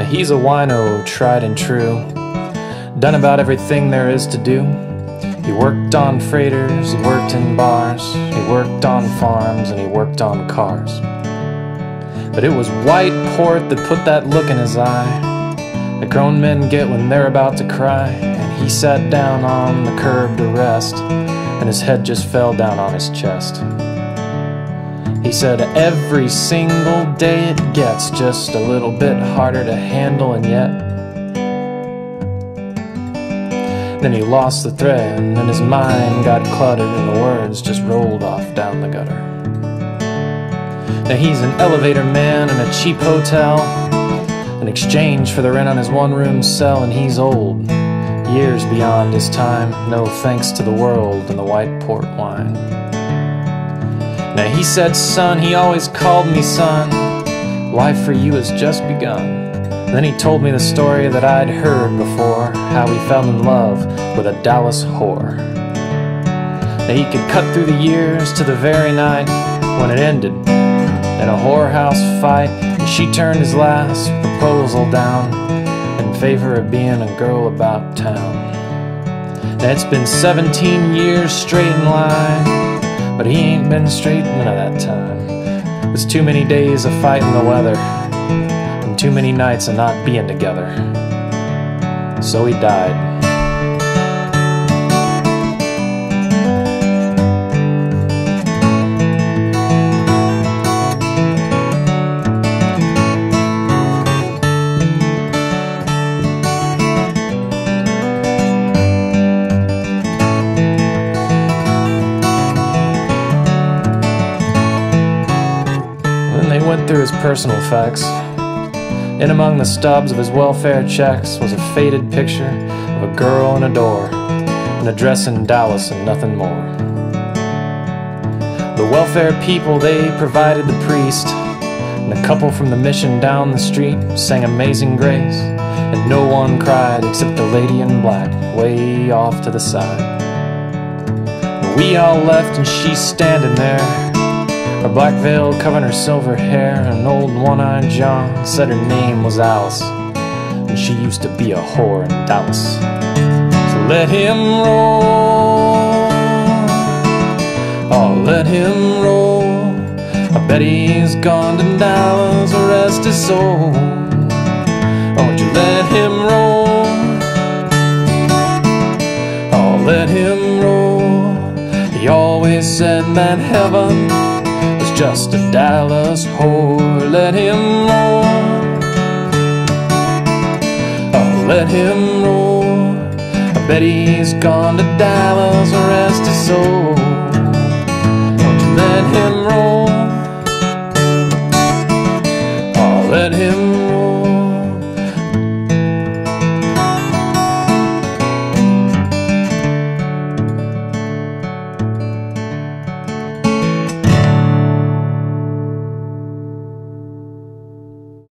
He's a wino, tried and true, done about everything there is to do. He worked on freighters, he worked in bars, he worked on farms, and he worked on cars. But it was white port that put that look in his eye that grown men get when they're about to cry. And he sat down on the curb to rest, and his head just fell down on his chest. He said, every single day it gets just a little bit harder to handle, and yet. Then he lost the thread, and his mind got cluttered, and the words just rolled off down the gutter. Now he's an elevator man in a cheap hotel, in exchange for the rent on his one-room cell, and he's old, years beyond his time, no thanks to the world and the white port wine. Now he said, son, he always called me son, life for you has just begun. Then he told me the story that I'd heard before, how he fell in love with a Dallas whore. Now he could cut through the years to the very night when it ended in a whorehouse fight, and she turned his last proposal down in favor of being a girl about town. Now it's been 17 years straight in line, but he ain't been straight none of that time. There's too many days of fighting the weather, and too many nights of not being together. So he died. Went through his personal effects. In among the stubs of his welfare checks was a faded picture of a girl in a door, an address in Dallas and nothing more. The welfare people, they provided the priest, and a couple from the mission down the street sang Amazing Grace, and no one cried except the lady in black way off to the side. We all left and she's standing there, her black veil covering her silver hair. An old one-eyed John said her name was Alice, and she used to be a whore in Dallas. So let him roll, oh let him roll. I bet he's gone to Dallas, rest his soul. Won't you let him roll, oh let him roll. He always said that heaven just a Dallas whore. Let him roll, oh let him roll. I bet he's gone to Dallas, rest his soul.